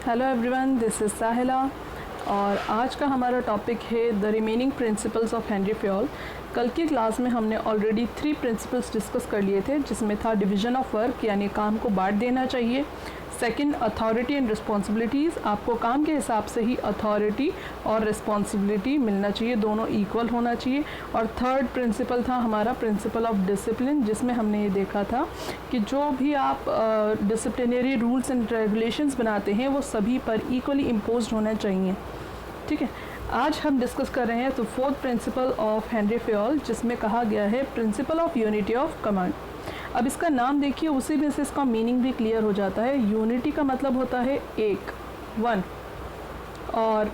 Hello everyone, this is साहिला और आज का हमारा टॉपिक है the remaining principles of Henry Fayol. कल की क्लास में हमने ऑलरेडी 3 प्रिंसिपल्स डिस्कस कर लिए थे, जिसमें था डिवीज़न ऑफ वर्क यानी काम को बांट देना चाहिए। सेकंड, अथॉरिटी एंड रिस्पॉन्सिबिलिटीज़, आपको काम के हिसाब से ही अथॉरिटी और रिस्पॉन्सिबिलिटी मिलना चाहिए, दोनों इक्वल होना चाहिए। और थर्ड प्रिंसिपल था हमारा प्रिंसिपल ऑफ डिसिप्लिन, जिसमें हमने ये देखा था कि जो भी आप डिसिप्लिनरी रूल्स एंड रेगुलेशंस बनाते हैं वो सभी पर इक्वली इम्पोज्ड होना चाहिए। ठीक है, आज हम डिस्कस कर रहे हैं तो fourth principle of Henry Fayol, जिसमें कहा गया है principle of unity of command. अब इसका नाम देखिए, उसी में से इसका मीनिंग भी क्लियर हो जाता है। यूनिटी का मतलब होता है एक, वन, और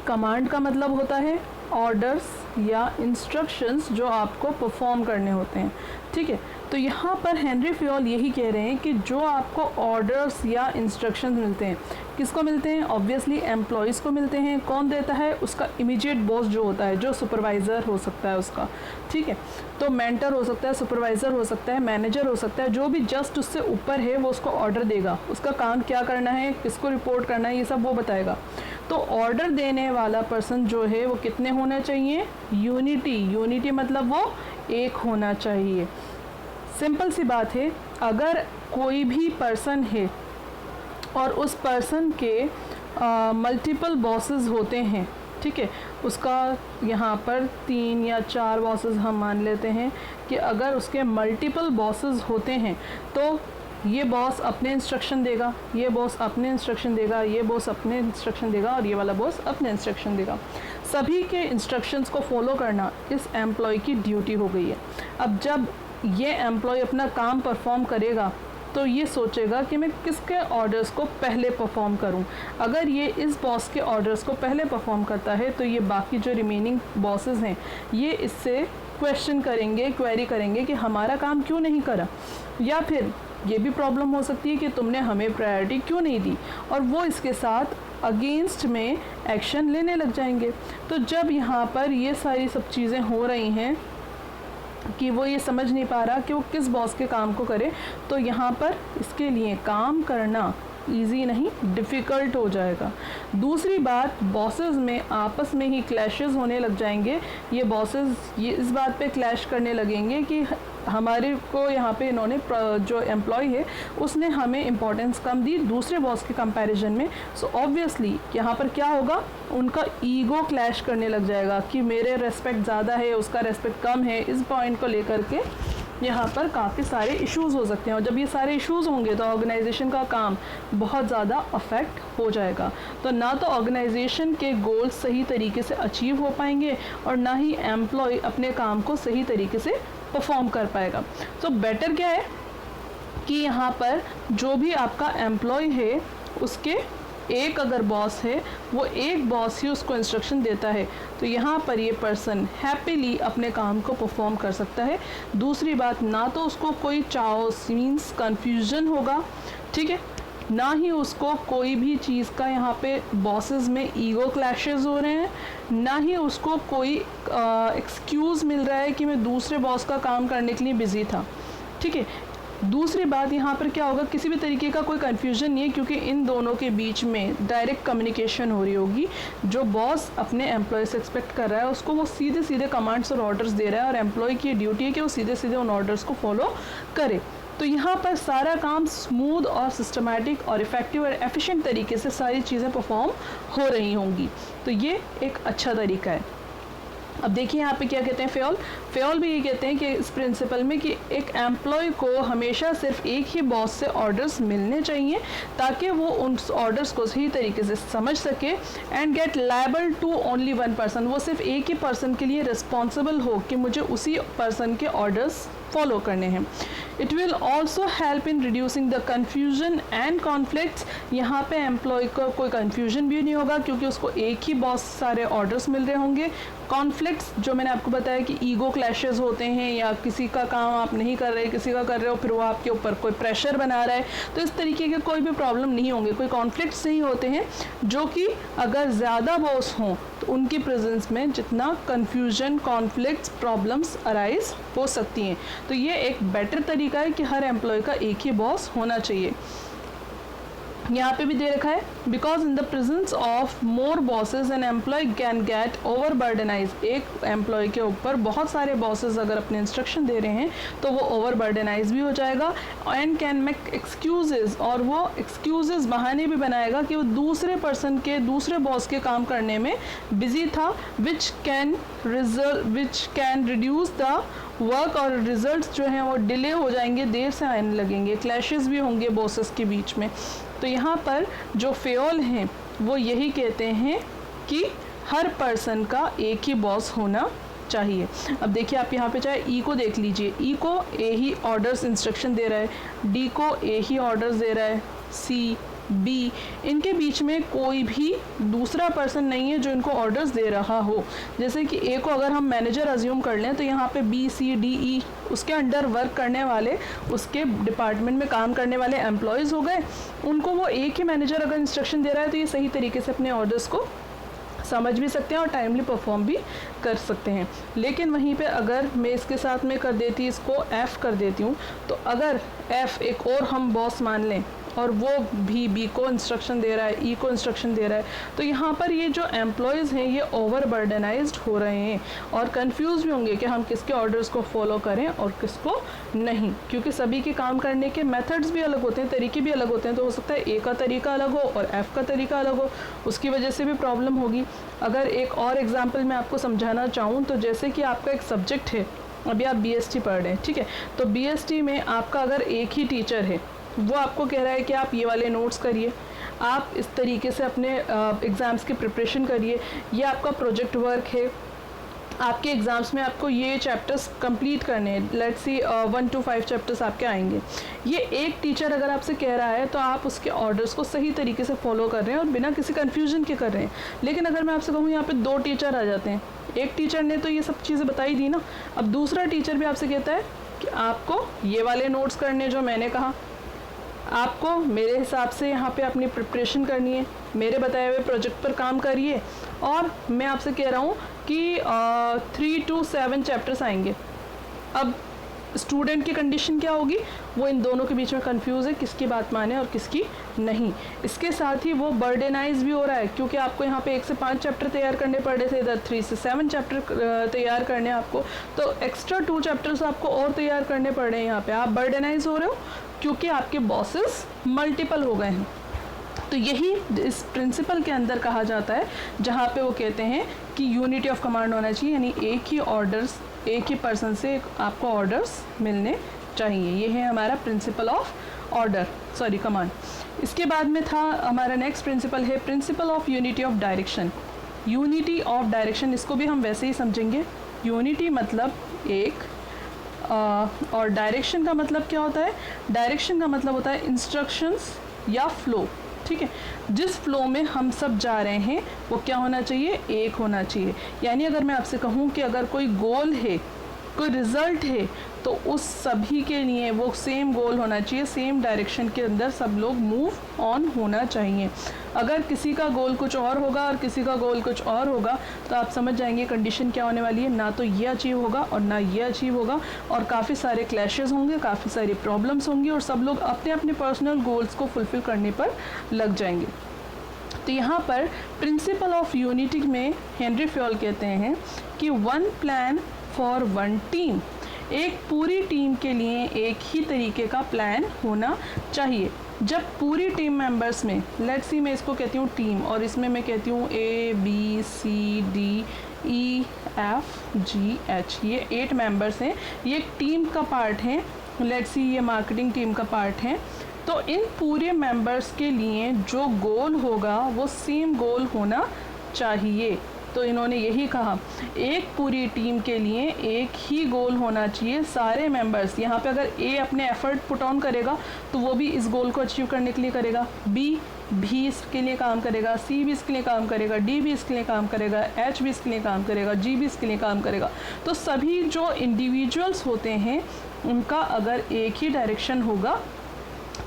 कमांड का मतलब होता है ऑर्डर्स या इंस्ट्रक्शंस जो आपको परफॉर्म करने होते हैं। ठीक है, तो यहाँ पर हेनरी फयोल यही कह रहे हैं कि जो आपको ऑर्डर्स या इंस्ट्रक्शंस मिलते हैं, किसको मिलते हैं? ऑब्वियसली एम्प्लॉयज़ को मिलते हैं। कौन देता है? उसका इमीडिएट बॉस जो होता है, जो सुपरवाइज़र हो सकता है उसका। ठीक है, तो मेंटर हो सकता है, सुपरवाइज़र हो सकता है, मैनेजर हो सकता है, जो भी जस्ट उससे ऊपर है वो उसको ऑर्डर देगा। उसका काम क्या करना है, किसको रिपोर्ट करना है, ये सब वो बताएगा। तो ऑर्डर देने वाला पर्सन जो है वो कितने होना चाहिए? यूनिटी मतलब वो एक होना चाहिए। सिंपल सी बात है, अगर कोई भी पर्सन है और उस पर्सन के मल्टीपल बॉसेस होते हैं, ठीक है, उसका यहाँ पर 3 या 4 बॉसेस हम मान लेते हैं कि अगर उसके मल्टीपल बॉसेस होते हैं तो ये बॉस अपने इंस्ट्रक्शन देगा, ये बॉस अपने इंस्ट्रक्शन देगा, ये बॉस अपने इंस्ट्रक्शन देगा और ये वाला बॉस अपने इंस्ट्रक्शन देगा। सभी के इंस्ट्रक्शंस को फॉलो करना इस एम्प्लॉय की ड्यूटी हो गई है। अब जब ये एम्प्लॉय अपना काम परफॉर्म करेगा तो ये सोचेगा कि मैं किसके ऑर्डर्स को पहले परफॉर्म करूं। अगर ये इस बॉस के ऑर्डर्स को पहले परफॉर्म करता है तो ये बाकी जो रिमेनिंग बॉसेस हैं ये इससे क्वेश्चन करेंगे, क्वेरी करेंगे कि हमारा काम क्यों नहीं करा, या फिर ये भी प्रॉब्लम हो सकती है कि तुमने हमें प्रायोरिटी क्यों नहीं दी, और वो इसके साथ अगेंस्ट में एक्शन लेने लग जाएंगे। तो जब यहाँ पर ये सारी सब चीज़ें हो रही हैं कि वो ये समझ नहीं पा रहा कि वो किस बॉस के काम को करे, तो यहाँ पर इसके लिए काम करना ईजी नहीं, डिफ़िकल्ट हो जाएगा। दूसरी बात, बॉसेस में आपस में ही क्लैशेस होने लग जाएंगे। ये बॉसेस ये इस बात पे क्लैश करने लगेंगे कि हमारे को यहाँ पे इन्होंने जो एम्प्लॉय है उसने हमें इम्पोर्टेंस कम दी दूसरे बॉस के कंपैरिजन में। सो ऑब्वियसली यहाँ पर क्या होगा, उनका ईगो क्लैश करने लग जाएगा कि मेरे रेस्पेक्ट ज़्यादा है, उसका रेस्पेक्ट कम है। इस पॉइंट को लेकर के यहाँ पर काफ़ी सारे इश्यूज़ हो सकते हैं, और जब ये सारे इश्यूज़ होंगे तो ऑर्गेनाइजेशन का काम बहुत ज़्यादा अफेक्ट हो जाएगा। तो ना तो ऑर्गेनाइजेशन के गोल्स सही तरीके से अचीव हो पाएंगे और ना ही एम्प्लॉय अपने काम को सही तरीके से परफॉर्म कर पाएगा। तो बेटर क्या है कि यहाँ पर जो भी आपका एम्प्लॉय है उसके एक अगर बॉस है, वो एक बॉस ही उसको इंस्ट्रक्शन देता है, तो यहाँ पर ये पर्सन हैप्पीली अपने काम को परफॉर्म कर सकता है। दूसरी बात, ना तो उसको कोई चाओस मीन्स कन्फ्यूजन होगा, ठीक है, ना ही उसको कोई भी चीज़ का यहाँ पे बॉसेस में ईगो क्लैशेस हो रहे हैं, ना ही उसको कोई एक्सक्यूज़ मिल रहा है कि मैं दूसरे बॉस का काम करने के लिए बिज़ी था। ठीक है, दूसरी बात, यहाँ पर क्या होगा, किसी भी तरीके का कोई कन्फ्यूजन नहीं है, क्योंकि इन दोनों के बीच में डायरेक्ट कम्युनिकेशन हो रही होगी। जो बॉस अपने एम्प्लॉय से एक्सपेक्ट कर रहा है उसको वो सीधे सीधे कमांड्स और ऑर्डर्स दे रहा है, और एम्प्लॉय की ड्यूटी है कि वो सीधे सीधे उन ऑर्डर्स को फॉलो करे। तो यहाँ पर सारा काम स्मूथ और सिस्टमैटिक और इफ़ेक्टिव और एफिशिएंट तरीके से सारी चीज़ें परफॉर्म हो रही होंगी। तो ये एक अच्छा तरीका है। अब देखिए यहाँ पे क्या कहते हैं फयोल भी ये कहते हैं कि इस प्रिंसिपल में कि एक एम्प्लॉय को हमेशा सिर्फ एक ही बॉस से ऑर्डर्स मिलने चाहिए, ताकि वो उन ऑर्डर्स को सही तरीके से समझ सके and get liable to only one person. वो सिर्फ एक ही पर्सन के लिए रिस्पॉन्सिबल हो कि मुझे उसी पर्सन के ऑर्डर्स फॉलो करने हैं। It will also help in reducing the confusion and conflicts. यहाँ पे एम्प्लॉय को कोई कन्फ्यूजन भी नहीं होगा, क्योंकि उसको एक ही बॉस सारे ऑर्डर्स मिल रहे होंगे। कॉन्फ्लिक्ट्स जो मैंने आपको बताया कि ईगो क्लैशेस होते हैं, या किसी का काम आप नहीं कर रहे, किसी का कर रहे हो, फिर वो आपके ऊपर कोई प्रेशर बना रहा है, तो इस तरीके के कोई भी प्रॉब्लम नहीं होंगे, कोई कॉन्फ्लिक्ट्स नहीं होते हैं, जो कि अगर ज़्यादा बॉस हों तो उनकी प्रेजेंस में जितना कन्फ्यूजन, कॉन्फ्लिक्ट्स, प्रॉब्लम्स अराइज हो सकती हैं। तो ये एक बेटर तरीका है कि हर एम्प्लॉय का एक ही बॉस होना चाहिए। यहाँ पे भी दे रखा है because in the presence of more bosses an employee can get over burdenise. एक एम्प्लॉय के ऊपर बहुत सारे बॉसेस अगर अपने इंस्ट्रक्शन दे रहे हैं तो वो ओवर बर्डनाइज भी हो जाएगा एंड कैन मेक एक्सक्यूजेज, और वो एक्सक्यूजेज बहाने भी बनाएगा कि वो दूसरे पर्सन के दूसरे बॉस के काम करने में बिजी था, which can reduce the work, और रिजल्ट्स जो हैं वो डिले हो जाएंगे, देर से आने लगेंगे, क्लैशेस भी होंगे बॉसेस के बीच में। तो यहाँ पर जो फेयोल हैं वो यही कहते हैं कि हर पर्सन का एक ही बॉस होना चाहिए। अब देखिए आप यहाँ पे चाहे ई को देख लीजिए, ई को ए ही ऑर्डर्स इंस्ट्रक्शन दे रहा है, डी को ए ही ऑर्डर्स दे रहा है, सी बी, इनके बीच में कोई भी दूसरा पर्सन नहीं है जो इनको ऑर्डर्स दे रहा हो। जैसे कि ए को अगर हम मैनेजर अज्यूम कर लें तो यहाँ पे बी सी डी ई उसके अंडर वर्क करने वाले, उसके डिपार्टमेंट में काम करने वाले एम्प्लॉयज़ हो गए, उनको वो एक ही मैनेजर अगर इंस्ट्रक्शन दे रहा है तो ये सही तरीके से अपने ऑर्डर्स को समझ भी सकते हैं और टाइमली परफॉर्म भी कर सकते हैं। लेकिन वहीं पे अगर मैं इसके साथ में कर देती इसको एफ़ कर देती हूँ, तो अगर एफ़ एक और हम बॉस मान लें और वो भी बी को इंस्ट्रक्शन दे रहा है, ई को इंस्ट्रक्शन दे रहा है, तो यहाँ पर ये जो एम्प्लॉयज़ हैं ये ओवर बर्डनाइज्ड हो रहे हैं और कंफ्यूज भी होंगे कि हम किसके ऑर्डर्स को फॉलो करें और किसको नहीं, क्योंकि सभी के काम करने के मेथड्स भी अलग होते हैं, तरीके भी अलग होते हैं। तो हो सकता है ए का तरीका अलग हो और एफ़ का तरीका अलग हो, उसकी वजह से भी प्रॉब्लम होगी। अगर एक और एग्जाम्पल मैं आपको समझाना चाहूँ तो जैसे कि आपका एक सब्जेक्ट है, अभी आप BST पढ़ रहे हैं, ठीक है, तो BST में आपका अगर एक ही टीचर है, वो आपको कह रहा है कि आप ये वाले नोट्स करिए, आप इस तरीके से अपने एग्ज़ाम्स की प्रिपरेशन करिए, ये आपका प्रोजेक्ट वर्क है, आपके एग्ज़ाम्स में आपको ये चैप्टर्स कंप्लीट करने हैं, लेट्स सी 1 to 5 चैप्टर्स आपके आएंगे। ये एक टीचर अगर आपसे कह रहा है तो आप उसके ऑर्डर्स को सही तरीके से फॉलो कर रहे हैं और बिना किसी कन्फ्यूजन के कर रहे हैं। लेकिन अगर मैं आपसे कहूँ यहाँ पे 2 टीचर आ जाते हैं, एक टीचर ने तो ये सब चीज़ें बताई दी ना, अब दूसरा टीचर भी आपसे कहता है कि आपको ये वाले नोट्स करने जो मैंने कहा, आपको मेरे हिसाब से यहाँ पे अपनी प्रिपरेशन करनी है, मेरे बताए हुए प्रोजेक्ट पर काम करिए, और मैं आपसे कह रहा हूँ कि 3 to 7 चैप्टर्स आएंगे। अब स्टूडेंट की कंडीशन क्या होगी, वो इन दोनों के बीच में कंफ्यूज है किसकी बात माने और किसकी नहीं। इसके साथ ही वो बर्डनाइज भी हो रहा है क्योंकि आपको यहाँ पे 1 से 5 चैप्टर तैयार करने पड़ रहे थे, इधर 3 से 7 चैप्टर तैयार करने आपको, तो एक्स्ट्रा 2 चैप्टर्स आपको और तैयार करने पड़ रहे हैं। यहाँ पे आप बर्डनाइज हो रहे हो क्योंकि आपके बॉसेस मल्टीपल हो गए हैं। तो यही इस प्रिंसिपल के अंदर कहा जाता है जहाँ पे वो कहते हैं कि यूनिटी ऑफ कमांड होना चाहिए, यानी एक ही ऑर्डर्स, एक ही पर्सन से आपको ऑर्डर्स मिलने चाहिए। ये है हमारा principle of order, sorry command. इसके बाद में था हमारा नेक्स्ट प्रिंसिपल है principle of unity of direction. Unity of direction, इसको भी हम वैसे ही समझेंगे। यूनिटी मतलब एक, और डायरेक्शन का मतलब क्या होता है, डायरेक्शन का मतलब होता है इंस्ट्रक्शंस या फ्लो, ठीक है। जिस फ्लो में हम सब जा रहे हैं वो क्या होना चाहिए, एक होना चाहिए। यानी अगर मैं आपसे कहूँ कि अगर कोई गोल है, कोई रिज़ल्ट है, तो उस सभी के लिए वो सेम गोल होना चाहिए, सेम डायरेक्शन के अंदर सब लोग मूव ऑन होना चाहिए। अगर किसी का गोल कुछ और होगा और किसी का गोल कुछ और होगा तो आप समझ जाएंगे कंडीशन क्या होने वाली है, ना तो ये अचीव होगा और ना ये अचीव होगा, और काफ़ी सारे क्लैशेस होंगे, काफ़ी सारी प्रॉब्लम्स होंगी, और सब लोग अपने अपने पर्सनल गोल्स को फुलफ़िल करने पर लग जाएंगे। तो यहाँ पर प्रिंसिपल ऑफ यूनिटी में हेनरी फ्योल कहते हैं कि 1 प्लान फॉर 1 टीम, एक पूरी टीम के लिए एक ही तरीके का प्लान होना चाहिए। जब पूरी टीम मेंबर्स में, लेट्स सी मैं इसको कहती हूँ टीम, और इसमें मैं कहती हूँ ABCDEFGH, ये 8 मेंबर्स हैं, ये एक टीम का पार्ट है। लेट्स सी ये मार्केटिंग टीम का पार्ट है। तो इन पूरे मेंबर्स के लिए जो गोल होगा वो सेम गोल होना चाहिए। तो इन्होंने यही कहा, एक पूरी टीम के लिए एक ही गोल होना चाहिए, सारे मेंबर्स। यहाँ पे अगर ए अपने एफर्ट पुट ऑन करेगा तो वो भी इस गोल को अचीव करने के लिए करेगा, बी भी इसके लिए काम करेगा, सी भी इसके लिए काम करेगा, डी भी इसके लिए काम करेगा, एच भी इसके लिए काम करेगा, जी भी इसके लिए काम करेगा। तो सभी जो इंडिविजुअल्स होते हैं उनका अगर एक ही डायरेक्शन होगा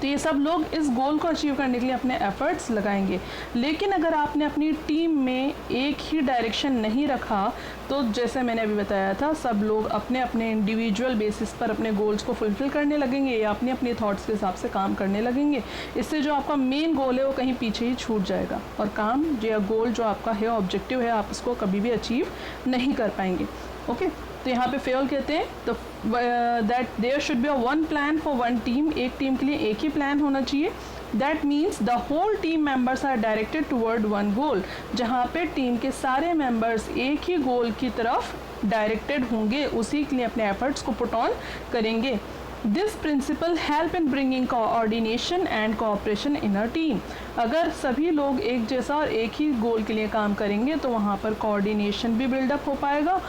तो ये सब लोग इस गोल को अचीव करने के लिए अपने एफर्ट्स लगाएंगे। लेकिन अगर आपने अपनी टीम में एक ही डायरेक्शन नहीं रखा तो जैसे मैंने अभी बताया था, सब लोग अपने अपने इंडिविजुअल बेसिस पर अपने गोल्स को फुलफिल करने लगेंगे या अपने अपने थॉट्स के हिसाब से काम करने लगेंगे। इससे जो आपका मेन गोल है वो कहीं पीछे ही छूट जाएगा और काम या गोल जो आपका है, ऑब्जेक्टिव है, आप उसको कभी भी अचीव नहीं कर पाएंगे। ओके, तो यहाँ पे फेल कहते हैं तो that there should be a one plan for one team, एक टीम के लिए एक ही प्लान होना चाहिए। That means the whole team members are directed toward one goal, जहाँ पे टीम के सारे मेंबर्स एक ही गोल की तरफ डायरेक्टेड होंगे, उसी के लिए अपने एफर्ट्स को पुट ऑन करेंगे। This principle help in bringing coordination and cooperation in a team. अगर सभी लोग एक जैसा और एक ही गोल के लिए काम करेंगे तो वहाँ पर कोऑर्डिनेशन भी बिल्डअप हो पाएगा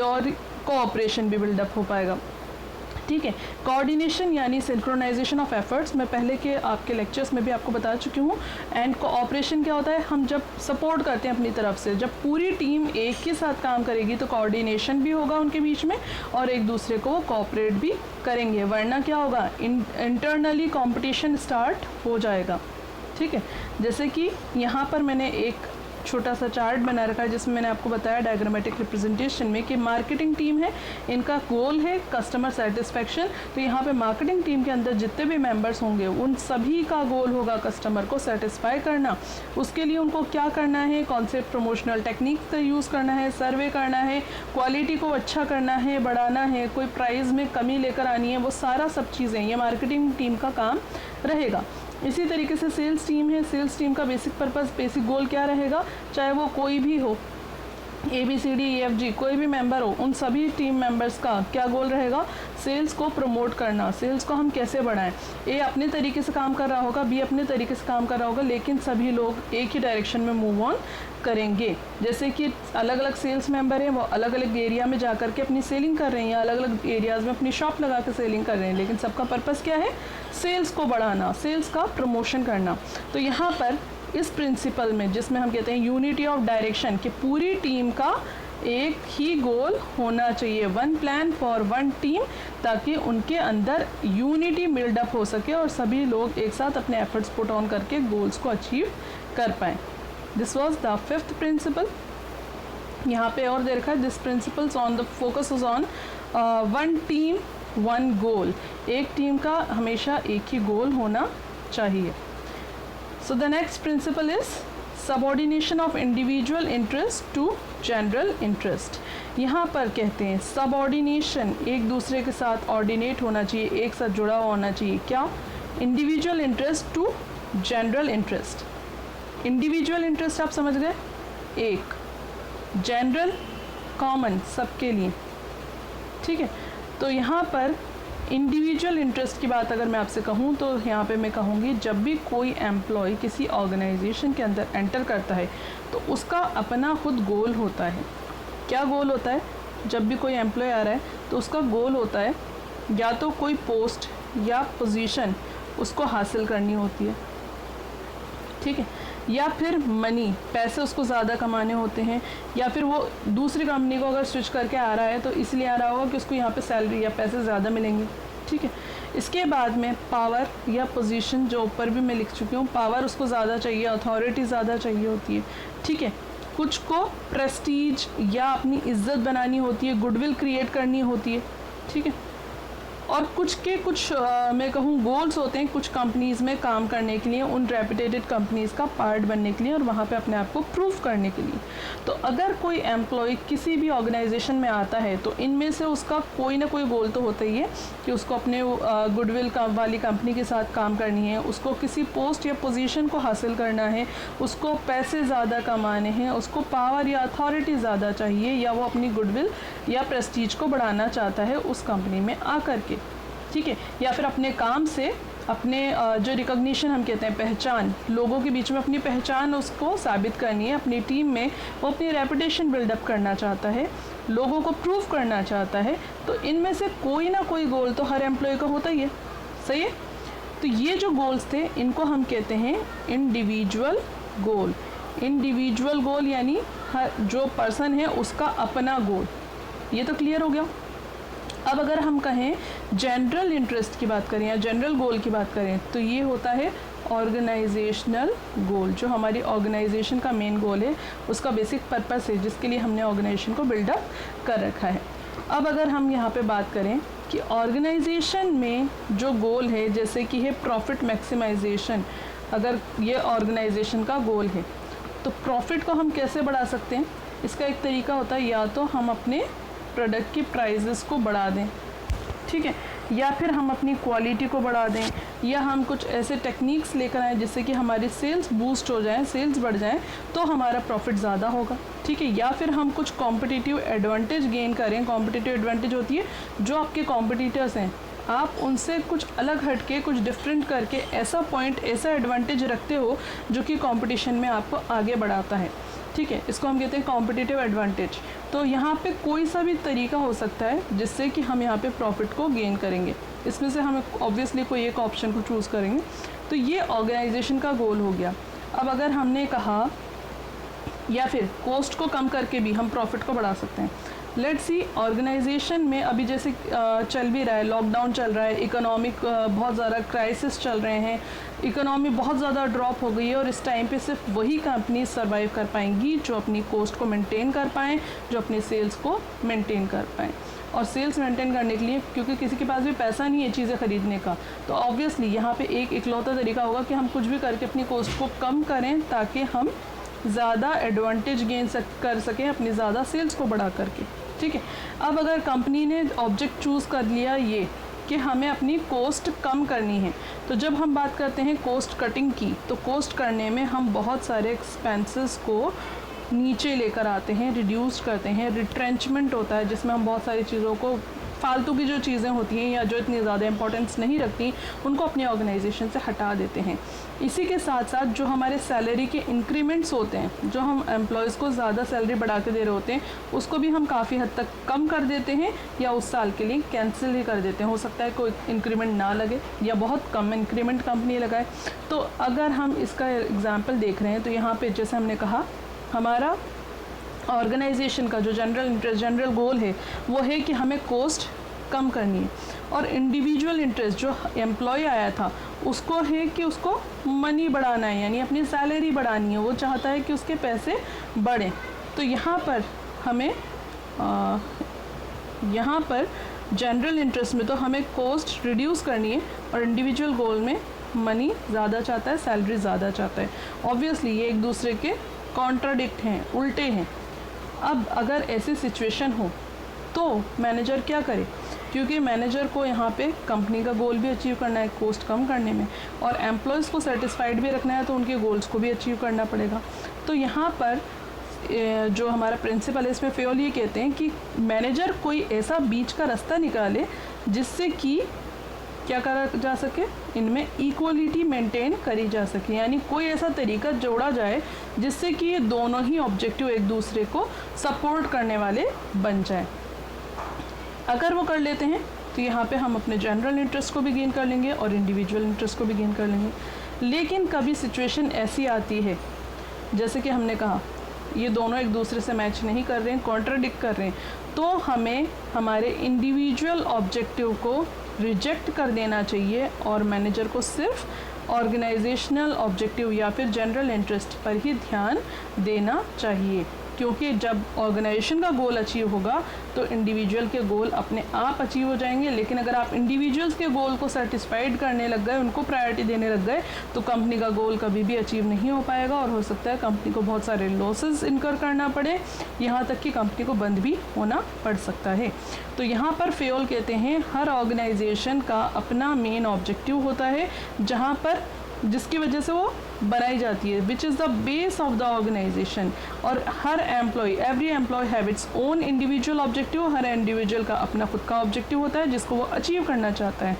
और कोऑपरेशन भी बिल्डअप हो पाएगा। ठीक है, कोऑर्डिनेशन यानी सिंक्रोनाइजेशन ऑफ एफर्ट्स, मैं पहले के आपके लेक्चर्स में भी आपको बता चुकी हूँ। एंड कोऑपरेशन क्या होता है, हम जब सपोर्ट करते हैं अपनी तरफ से, जब पूरी टीम एक ही साथ काम करेगी तो कोऑर्डिनेशन भी होगा उनके बीच में और एक दूसरे को वो कोऑपरेट भी करेंगे, वरना क्या होगा, इंटरनली कंपटीशन स्टार्ट हो जाएगा। ठीक है, जैसे कि यहाँ पर मैंने एक छोटा सा चार्ट बना रखा है जिसमें मैंने आपको बताया डायग्रामेटिक रिप्रेजेंटेशन में कि मार्केटिंग टीम है, इनका गोल है कस्टमर सेटिस्फेक्शन। तो यहाँ पे मार्केटिंग टीम के अंदर जितने भी मेंबर्स होंगे उन सभी का गोल होगा कस्टमर को सेटिस्फाई करना। उसके लिए उनको क्या करना है, कौन से प्रमोशनल टेक्निक का यूज़ करना है, सर्वे करना है, क्वालिटी को अच्छा करना है, बढ़ाना है, कोई प्राइस में कमी लेकर आनी है, वो सारा सब चीज़ें ये मार्केटिंग टीम का काम रहेगा। इसी तरीके से सेल्स टीम है, सेल्स टीम का बेसिक पर्पस, बेसिक गोल क्या रहेगा, चाहे वो कोई भी हो, ABCDEFG कोई भी मेंबर हो, उन सभी टीम मेंबर्स का क्या गोल रहेगा, सेल्स को प्रमोट करना, सेल्स को हम कैसे बढ़ाएं। ए अपने तरीके से काम कर रहा होगा, बी अपने तरीके से काम कर रहा होगा, लेकिन सभी लोग एक ही डायरेक्शन में मूव ऑन करेंगे। जैसे कि अलग अलग सेल्स मेंबर हैं, वो अलग अलग एरिया में जा करके अपनी सेलिंग कर रहे हैं, अलग अलग एरियाज़ में अपनी शॉप लगा के सेलिंग कर रहे हैं, लेकिन सबका पर्पस क्या है, सेल्स को बढ़ाना, सेल्स का प्रमोशन करना। तो यहाँ पर इस प्रिंसिपल में जिसमें हम कहते हैं यूनिटी ऑफ डायरेक्शन, कि पूरी टीम का एक ही गोल होना चाहिए, one plan for one team, ताकि उनके अंदर यूनिटी बिल्डअप हो सके और सभी लोग एक साथ अपने एफर्ट्स पुट ऑन करके गोल्स को अचीव कर पाएँ। This was the fifth principle. यहाँ पे और दे रखा है, this principles on the focus is on one team one goal, एक टीम का हमेशा एक ही गोल होना चाहिए। So the next principle is subordination of individual interest to general interest। यहाँ पर कहते हैं सबऑर्डिनेशन, एक दूसरे के साथ ऑर्डिनेट होना चाहिए, एक साथ जुड़ा होना चाहिए। क्या, individual interest to general interest. Individual interest आप समझ गए, एक, जनरल कॉमन सबके लिए। ठीक है, तो यहाँ पर इंडिविजुअल इंटरेस्ट की बात अगर मैं आपसे कहूँ तो यहाँ पे मैं कहूँगी, जब भी कोई एम्प्लॉय किसी ऑर्गेनाइजेशन के अंदर एंटर करता है तो उसका अपना खुद गोल होता है। क्या गोल होता है, जब भी कोई एम्प्लॉय आ रहा है तो उसका गोल होता है या तो कोई पोस्ट या पोजीशन उसको हासिल करनी होती है, ठीक है, या फिर मनी, पैसे उसको ज़्यादा कमाने होते हैं, या फिर वो दूसरी कंपनी को अगर स्विच करके आ रहा है तो इसलिए आ रहा होगा कि उसको यहाँ पे सैलरी या पैसे ज़्यादा मिलेंगे। ठीक है, इसके बाद में पावर या पोजीशन, जो ऊपर भी मैं लिख चुकी हूँ, पावर उसको ज़्यादा चाहिए, अथॉरिटी ज़्यादा चाहिए होती है। ठीक है, कुछ को प्रेस्टीज या अपनी इज्जत बनानी होती है, गुडविल क्रिएट करनी होती है। ठीक है, और कुछ के कुछ मैं कहूँ गोल्स होते हैं कुछ कंपनीज़ में काम करने के लिए, उन रेपुटेटेड कंपनीज़ का पार्ट बनने के लिए और वहाँ पे अपने आप को प्रूव करने के लिए। तो अगर कोई एम्प्लॉय किसी भी ऑर्गेनाइजेशन में आता है तो इनमें से उसका कोई ना कोई गोल तो होता ही है कि उसको अपने गुडविल वाली कंपनी के साथ काम करनी है, उसको किसी पोस्ट या पोजीशन को हासिल करना है, उसको पैसे ज़्यादा कमाने हैं, उसको पावर या अथॉरिटी ज़्यादा चाहिए, या वो अपनी गुडविल या प्रेस्टीज को बढ़ाना चाहता है उस कंपनी में आकर के। ठीक है, या फिर अपने काम से अपने जो रिकॉग्निशन हम कहते हैं, पहचान, लोगों के बीच में अपनी पहचान उसको साबित करनी है, अपनी टीम में वो अपनी रेपुटेशन बिल्डअप करना चाहता है, लोगों को प्रूव करना चाहता है। तो इनमें से कोई ना कोई गोल तो हर एम्प्लॉय का होता ही है, सही है। तो ये जो गोल्स थे इनको हम कहते हैं इंडिविजुअल गोल। इंडिविजुअल गोल यानी हर जो पर्सन है उसका अपना गोल। ये तो क्लियर हो गया। अब अगर हम कहें जनरल इंटरेस्ट की बात करें या जनरल गोल की बात करें तो ये होता है ऑर्गेनाइजेशनल गोल, जो हमारी ऑर्गेनाइजेशन का मेन गोल है, उसका बेसिक पर्पस है जिसके लिए हमने ऑर्गेनाइजेशन को बिल्डअप कर रखा है। अब अगर हम यहाँ पे बात करें कि ऑर्गेनाइजेशन में जो गोल है, जैसे कि है प्रॉफिट मैक्सिमाइजेशन, अगर ये ऑर्गेनाइजेशन का गोल है तो प्रॉफिट को हम कैसे बढ़ा सकते हैं? इसका एक तरीका होता है या तो हम अपने प्रोडक्ट की प्राइजेस को बढ़ा दें, ठीक है, या फिर हम अपनी क्वालिटी को बढ़ा दें, या हम कुछ ऐसे टेक्निक्स लेकर आएँ जिससे कि हमारी सेल्स बूस्ट हो जाएं, सेल्स बढ़ जाएं, तो हमारा प्रॉफिट ज़्यादा होगा, ठीक है, या फिर हम कुछ कॉम्पिटिटिव एडवांटेज गेन करें। कॉम्पिटिटिव एडवांटेज होती है जो आपके कॉम्पिटिटर्स हैं, आप उनसे कुछ अलग हटके, कुछ डिफरेंट करके ऐसा पॉइंट, ऐसा एडवांटेज रखते हो जो कि कंपटीशन में आपको आगे बढ़ाता है, ठीक है, इसको हम कहते हैं कॉम्पिटिटिव एडवांटेज। तो यहाँ पे कोई सा भी तरीका हो सकता है जिससे कि हम यहाँ पे प्रॉफिट को गेन करेंगे, इसमें से हम ऑब्वियसली कोई एक ऑप्शन को चूज़ करेंगे। तो ये ऑर्गेनाइजेशन का गोल हो गया। अब अगर हमने कहा या फिर कॉस्ट को कम करके भी हम प्रॉफिट को बढ़ा सकते हैं। लेट्स सी ऑर्गेनाइजेशन में अभी जैसे चल भी रहा है, लॉकडाउन चल रहा है, इकोनॉमिक बहुत ज़्यादा क्राइसिस चल रहे हैं, इकोनॉमी बहुत ज़्यादा ड्रॉप हो गई है और इस टाइम पे सिर्फ वही कंपनी सर्वाइव कर पाएंगी जो अपनी कॉस्ट को मेंटेन कर पाएँ, जो अपनी सेल्स को मेंटेन कर पाएँ। और सेल्स मेंटेन करने के लिए, क्योंकि किसी के पास भी पैसा नहीं है चीज़ें खरीदने का, तो ऑब्वियसली यहाँ पे एक इकलौता तरीका होगा कि हम कुछ भी करके अपनी कॉस्ट को कम करें ताकि हम ज़्यादा एडवांटेज गेन कर सकें अपनी ज़्यादा सेल्स को बढ़ा करके, ठीक है। अब अगर कंपनी ने ऑब्जेक्ट चूज़ कर लिया ये कि हमें अपनी कॉस्ट कम करनी है, तो जब हम बात करते हैं कॉस्ट कटिंग की, तो कॉस्ट करने में हम बहुत सारे एक्सपेंसेस को नीचे लेकर आते हैं, रिड्यूस करते हैं। रिट्रेंचमेंट होता है जिसमें हम बहुत सारी चीज़ों को, फालतू की जो चीज़ें होती हैं या जो इतनी ज़्यादा इंपॉर्टेंस नहीं रखती, उनको अपनी ऑर्गेनाइजेशन से हटा देते हैं। इसी के साथ साथ जो हमारे सैलरी के इंक्रीमेंट्स होते हैं, जो हम एम्प्लॉयज़ को ज़्यादा सैलरी बढ़ा के दे रहे होते हैं, उसको भी हम काफ़ी हद तक कम कर देते हैं या उस साल के लिए कैंसिल ही कर देते हैं। हो सकता है कोई इंक्रीमेंट ना लगे या बहुत कम इंक्रीमेंट कंपनी लगाए। तो अगर हम इसका एग्जाम्पल देख रहे हैं तो यहाँ पर जैसे हमने कहा, हमारा ऑर्गेनाइजेशन का जो जनरल इंटरेस्ट, जनरल गोल है वो है कि हमें कॉस्ट कम करनी है, और इंडिविजुअल इंटरेस्ट जो एम्प्लॉय आया था उसको है कि उसको मनी बढ़ाना है, यानी अपनी सैलरी बढ़ानी है, वो चाहता है कि उसके पैसे बढ़ें। तो यहाँ पर हमें यहाँ पर जनरल इंटरेस्ट में तो हमें कॉस्ट रिड्यूस करनी है और इंडिविजुअल गोल में मनी ज़्यादा चाहता है, सैलरी ज़्यादा चाहता है। ऑब्वियसली ये एक दूसरे के कॉन्ट्राडिक्ट हैं, उल्टे हैं। अब अगर ऐसी सिचुएशन हो तो मैनेजर क्या करे, क्योंकि मैनेजर को यहाँ पे कंपनी का गोल भी अचीव करना है कॉस्ट कम करने में, और एम्प्लॉयज़ को सेटिस्फाइड भी रखना है, तो उनके गोल्स को भी अचीव करना पड़ेगा। तो यहाँ पर जो हमारा प्रिंसिपल है इसमें फेयोल ये कहते हैं कि मैनेजर कोई ऐसा बीच का रास्ता निकाले जिससे कि क्या करा जा सके, इनमें इक्वलिटी मेंटेन करी जा सके, यानी कोई ऐसा तरीका जोड़ा जाए जिससे कि ये दोनों ही ऑब्जेक्टिव एक दूसरे को सपोर्ट करने वाले बन जाए। अगर वो कर लेते हैं तो यहाँ पे हम अपने जनरल इंटरेस्ट को भी गेन कर लेंगे और इंडिविजुअल इंटरेस्ट को भी गेन कर लेंगे। लेकिन कभी सिचुएशन ऐसी आती है, जैसे कि हमने कहा ये दोनों एक दूसरे से मैच नहीं कर रहे हैं, कॉन्ट्राडिक्ट कर रहे हैं, तो हमें हमारे इंडिविजुअल ऑब्जेक्टिव को रिजेक्ट कर देना चाहिए और मैनेजर को सिर्फ ऑर्गेनाइजेशनल ऑब्जेक्टिव या फिर जनरल इंटरेस्ट पर ही ध्यान देना चाहिए। क्योंकि जब ऑर्गेनाइजेशन का गोल अचीव होगा तो इंडिविजुअल के गोल अपने आप अचीव हो जाएंगे। लेकिन अगर आप इंडिविजुअल्स के गोल को सेटिस्फाइड करने लग गए, उनको प्रायोरिटी देने लग गए, तो कंपनी का गोल कभी भी अचीव नहीं हो पाएगा और हो सकता है कंपनी को बहुत सारे लॉसेस इनकर करना पड़े, यहाँ तक कि कंपनी को बंद भी होना पड़ सकता है। तो यहाँ पर फेयोल कहते हैं हर ऑर्गेनाइजेशन का अपना मेन ऑब्जेक्टिव होता है, जहाँ पर जिसकी वजह से वो बनाई जाती है, which is the base of the organisation. और हर employee, every employee have its own individual objective, हर इंडिविजुअल का अपना खुद का ऑब्जेक्टिव होता है जिसको वो अचीव करना चाहता है।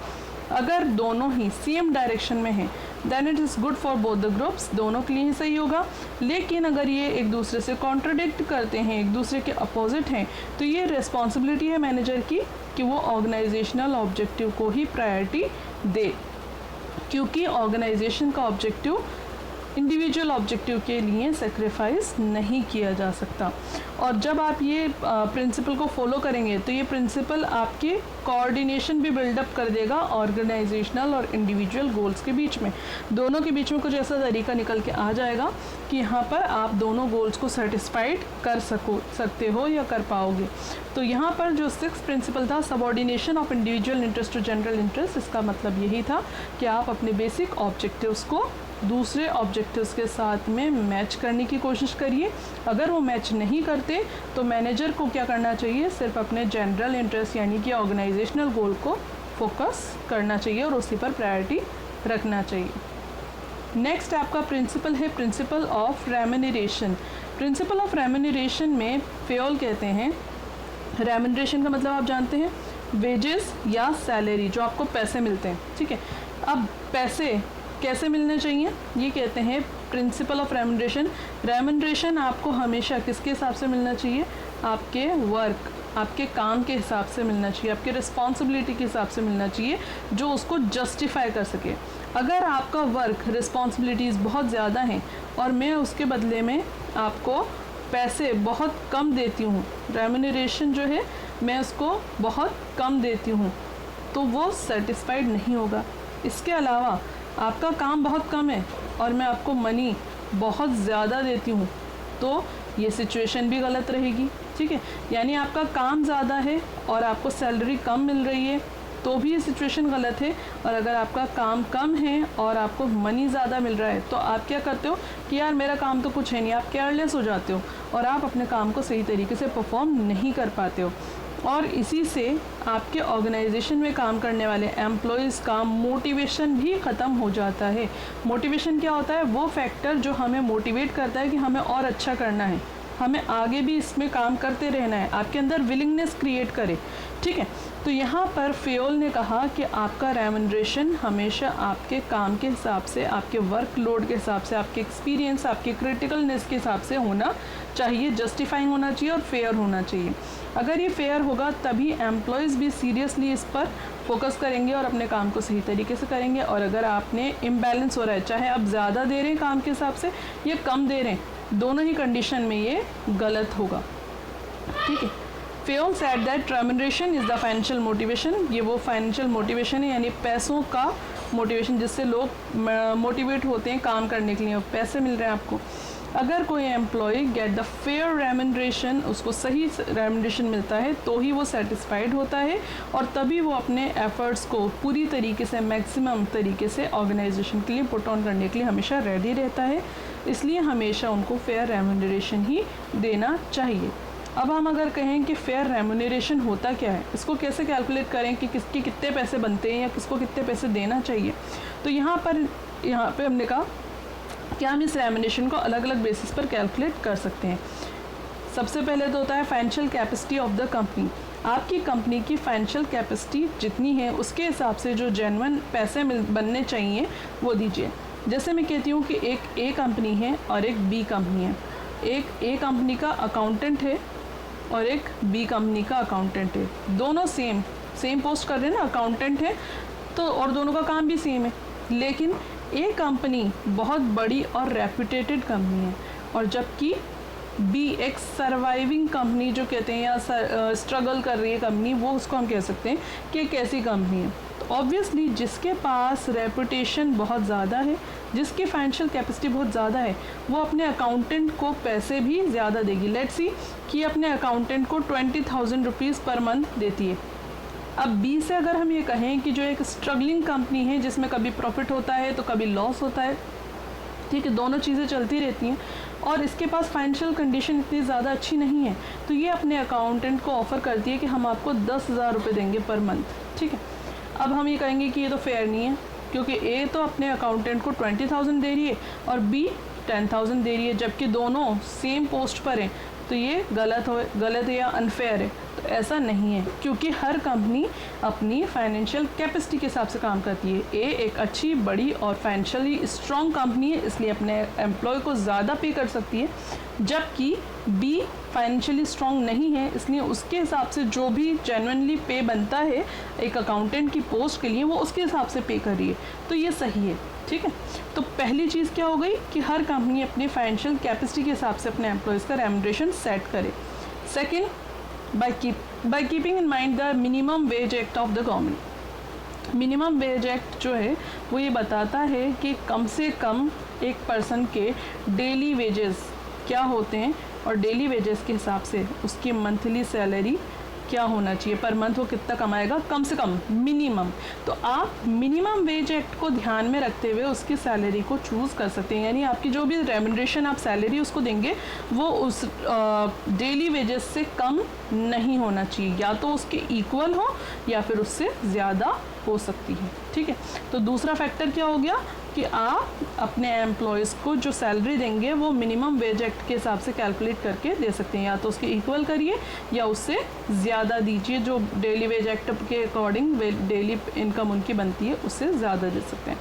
अगर दोनों ही सेम डायरेक्शन में हैं then it is good for both the groups, दोनों के लिए ही सही होगा। लेकिन अगर ये एक दूसरे से कॉन्ट्राडिक्ट करते हैं, एक दूसरे के अपोजिट हैं, तो ये रिस्पॉन्सिबिलिटी है मैनेजर की कि वो ऑर्गेनाइजेशनल ऑब्जेक्टिव को ही प्रायोरिटी दे, क्योंकि ऑर्गेनाइजेशन का ऑब्जेक्टिव इंडिविजुअल ऑब्जेक्टिव के लिए सेक्रीफाइस नहीं किया जा सकता। और जब आप ये प्रिंसिपल को फॉलो करेंगे तो ये प्रिंसिपल आपके कोऑर्डिनेशन भी बिल्डअप कर देगा ऑर्गेनाइजेशनल और इंडिविजुअल गोल्स के बीच में। दोनों के बीच में कुछ ऐसा तरीका निकल के आ जाएगा कि यहाँ पर आप दोनों गोल्स को सेटिस्फाइड कर सकते हो या कर पाओगे। तो यहाँ पर जो 6th प्रिंसिपल था, subordination of individual interest to general interest, इसका मतलब यही था कि आप अपने बेसिक ऑब्जेक्टिव्स को दूसरे ऑब्जेक्टिव्स के साथ में मैच करने की कोशिश करिए। अगर वो मैच नहीं करते तो मैनेजर को क्या करना चाहिए, सिर्फ अपने जनरल इंटरेस्ट यानी कि ऑर्गेनाइजेशनल गोल को फोकस करना चाहिए और उसी पर प्रायोरिटी रखना चाहिए। नेक्स्ट आपका प्रिंसिपल है principle of remuneration. Principle of remuneration में फेयोल कहते हैं, रेम्यूनरेशन का मतलब आप जानते हैं वेजेस या सैलरी, जो आपको पैसे मिलते हैं, ठीक है। अब पैसे कैसे मिलने चाहिए, ये कहते हैं प्रिंसिपल ऑफ रेम्यूनरेशन। रेम्यूनरेशन आपको हमेशा किसके हिसाब से मिलना चाहिए, आपके वर्क, आपके काम के हिसाब से मिलना चाहिए, आपके रिस्पॉन्सिबिलिटी के हिसाब से मिलना चाहिए, जो उसको जस्टिफाई कर सके। अगर आपका वर्क रिस्पॉन्सिबिलिटीज़ बहुत ज़्यादा हैं और मैं उसके बदले में आपको पैसे बहुत कम देती हूँ, रेम्यूनरेशन जो है मैं उसको बहुत कम देती हूँ, तो वो सेटिस्फाइड नहीं होगा। इसके अलावा आपका काम बहुत कम है और मैं आपको मनी बहुत ज़्यादा देती हूँ, तो ये सिचुएशन भी गलत रहेगी, ठीक है। यानी आपका काम ज़्यादा है और आपको सैलरी कम मिल रही है तो भी ये सिचुएशन गलत है। और अगर आपका काम कम है और आपको मनी ज़्यादा मिल रहा है तो आप क्या करते हो कि यार मेरा काम तो कुछ है नहीं, आप केयरलेस हो जाते हो और आप अपने काम को सही तरीके से परफॉर्म नहीं कर पाते हो। और इसी से आपके ऑर्गेनाइजेशन में काम करने वाले एम्प्लॉयज़ का मोटिवेशन भी ख़त्म हो जाता है। मोटिवेशन क्या होता है, वो फैक्टर जो हमें मोटिवेट करता है कि हमें और अच्छा करना है, हमें आगे भी इसमें काम करते रहना है, आपके अंदर विलिंगनेस क्रिएट करे, ठीक है। तो यहाँ पर फेयोल ने कहा कि आपका रेम्यूनरेशन हमेशा आपके काम के हिसाब से, आपके वर्कलोड के हिसाब से, आपके एक्सपीरियंस, आपके क्रिटिकलनेस के हिसाब से होना चाहिए, जस्टिफाइंग होना चाहिए और फेयर होना चाहिए। अगर ये फेयर होगा तभी एम्प्लॉयज़ भी सीरियसली इस पर फोकस करेंगे और अपने काम को सही तरीके से करेंगे। और अगर आपने इम्बैलेंस हो रहा है, चाहे आप ज़्यादा दे रहे हैं काम के हिसाब से या कम दे रहे हैं, दोनों ही कंडीशन में ये गलत होगा, ठीक है। Fayol said that remuneration is the financial motivation, ये वो फाइनेंशियल मोटिवेशन है यानी पैसों का मोटिवेशन जिससे लोग मोटिवेट होते हैं काम करने के लिए, पैसे मिल रहे हैं आपको। अगर कोई employ get the fair remuneration, उसको सही रेम्यूनरेशन मिलता है तो ही वो सेटिस्फाइड होता है और तभी वो अपने एफर्ट्स को पूरी तरीके से, मैक्सिमम तरीके से ऑर्गेनाइजेशन के लिए पुट ऑन करने के लिए हमेशा रेडी रहता है। इसलिए हमेशा उनको फेयर रेम्यूनरेशन ही देना चाहिए। अब हम अगर कहें कि फेयर रेम्यूनरेशन होता क्या है, इसको कैसे कैलकुलेट करें कि किसके कितने पैसे बनते हैं या किसको कितने पैसे देना चाहिए, तो यहाँ पे हमने कहा कि हम इस रेम्यूनरेशन को अलग अलग बेसिस पर कैलकुलेट कर सकते हैं। सबसे पहले तो होता है financial capacity of the company. आपकी कंपनी की फाइनेंशियल कैपेसिटी जितनी है उसके हिसाब से जो जेन्युइन पैसे बनने चाहिए वो दीजिए। जैसे मैं कहती हूँ कि एक ए कंपनी है और एक बी कंपनी है, एक ए कंपनी का अकाउंटेंट है और एक बी कंपनी का अकाउंटेंट है, दोनों सेम पोस्ट कर रहे हैं ना, अकाउंटेंट है तो, और दोनों का काम भी सेम है। लेकिन ए कंपनी बहुत बड़ी और रेप्यूटेटेड कंपनी है और जबकि बी एक सर्वाइविंग कंपनी जो कहते हैं या स्ट्रगल कर रही है कंपनी, वो उसको हम कह सकते हैं कि एक ऐसी कंपनी है। तो ऑब्वियसली जिसके पास रेपुटेशन बहुत ज़्यादा है, जिसकी फाइनेंशियल कैपेसिटी बहुत ज़्यादा है, वो अपने अकाउंटेंट को पैसे भी ज़्यादा देगी। लेट्स सी कि अपने अकाउंटेंट को 20,000 रुपीज़ पर मंथ देती है। अब बी से अगर हम ये कहें कि जो एक स्ट्रगलिंग कंपनी है जिसमें कभी प्रॉफिट होता है तो कभी लॉस होता है, ठीक है, दोनों चीज़ें चलती रहती हैं और इसके पास फाइनेंशियल कंडीशन इतनी ज़्यादा अच्छी नहीं है, तो ये अपने अकाउंटेंट को ऑफ़र करती है कि हम आपको 10,000 रुपये देंगे पर मंथ, ठीक है। अब हम ये कहेंगे कि ये तो फेयर नहीं है, क्योंकि ए तो अपने अकाउंटेंट को 20,000 दे रही है और बी 10,000 दे रही है, जबकि दोनों सेम पोस्ट पर हैं, तो ये गलत है या अनफेयर है। तो ऐसा नहीं है, क्योंकि हर कंपनी अपनी फाइनेंशियल कैपेसिटी के हिसाब से काम करती है। ए एक अच्छी, बड़ी और फाइनेंशियली स्ट्रॉन्ग कंपनी है, इसलिए अपने एम्प्लॉय को ज़्यादा पे कर सकती है, जबकि बी फाइनेंशियली स्ट्रॉन्ग नहीं है, इसलिए उसके हिसाब से जो भी जेन्युइनली पे बनता है एक अकाउंटेंट की पोस्ट के लिए, वो उसके हिसाब से पे कर रही है। तो ये सही है। ठीक है। तो पहली चीज़ क्या हो गई कि हर कंपनी अपनी फाइनेंशियल कैपेसिटी के हिसाब से अपने एम्प्लॉयज़ का रेम्युनरेशन सेट करे। Second, by keeping in mind the minimum wage act of the government. Minimum wage act जो है वो ये बताता है कि कम से कम एक पर्सन के डेली वेजेस क्या होते हैं और डेली वेजेस के हिसाब से उसकी मंथली सैलरी क्या होना चाहिए, पर मंथ वो कितना कमाएगा, कम से कम मिनिमम। तो आप मिनिमम वेज एक्ट को ध्यान में रखते हुए उसकी सैलरी को चूज़ कर सकते हैं, यानी आपकी जो भी रेम्युनरेशन आप सैलरी उसको देंगे वो उस डेली वेजेस से कम नहीं होना चाहिए, या तो उसके इक्वल हो या फिर उससे ज़्यादा हो सकती है। ठीक है, तो दूसरा फैक्टर क्या हो गया कि आप अपने एम्प्लॉयज़ को जो सैलरी देंगे वो मिनिमम वेज एक्ट के हिसाब से कैलकुलेट करके दे सकते हैं, या तो उसके इक्वल करिए या उससे ज़्यादा दीजिए, जो डेली वेज एक्ट के अकॉर्डिंग डेली इनकम उनकी बनती है उससे ज़्यादा दे सकते हैं।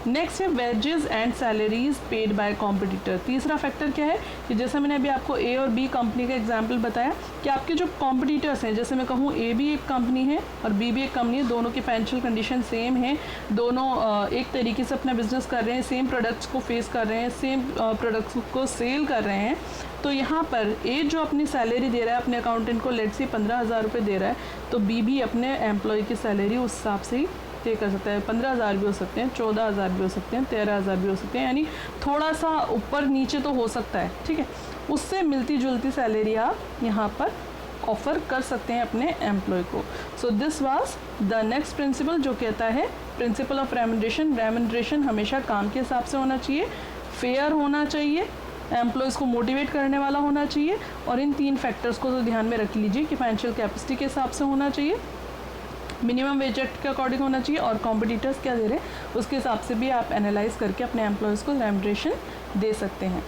नेक्स्ट है wages and salaries paid by competitor. तीसरा फैक्टर क्या है कि जैसे मैंने अभी आपको ए और बी कंपनी का एग्जांपल बताया कि आपके जो कॉम्पिटिटर्स हैं, जैसे मैं कहूँ ए भी एक कंपनी है और बी भी एक कंपनी है, दोनों की फाइनेंशियल कंडीशन सेम है, दोनों एक तरीके से अपना बिजनेस कर रहे हैं, सेम प्रोडक्ट्स को फेस कर रहे हैं, सेम प्रोडक्ट्स को सेल कर रहे हैं। तो यहाँ पर ए जो अपनी सैलरी दे रहा है अपने अकाउंटेंट को, लेट से 15,000 रुपये दे रहा है, तो बी भी अपने एम्प्लॉय की सैलरी उस हिसाब से ही पे कर सकता है। 15,000 भी हो सकते हैं, 14,000 भी हो सकते हैं, 13,000 भी हो सकते हैं, यानी थोड़ा सा ऊपर नीचे तो हो सकता है। ठीक है, उससे मिलती जुलती सैलरी आप यहाँ पर ऑफ़र कर सकते हैं अपने एम्प्लॉय को। So this was the next principle जो कहता है प्रिंसिपल ऑफ रेम्युनरेशन। रेम्युनरेशन हमेशा काम के हिसाब से होना चाहिए, फेयर होना चाहिए, एम्प्लॉयज़ को मोटिवेट करने वाला होना चाहिए, और इन 3 फैक्टर्स को तो ध्यान में रख लीजिए कि फाइनेंशियल कैपेसिटी के हिसाब से होना चाहिए, मिनिमम वेज एक्ट के अकॉर्डिंग होना चाहिए, और कॉम्पिटिटर्स क्या दे रहे हैं उसके हिसाब से भी आप एनालाइज करके अपने एम्प्लॉयज़ को रेम्युनरेशन दे सकते हैं।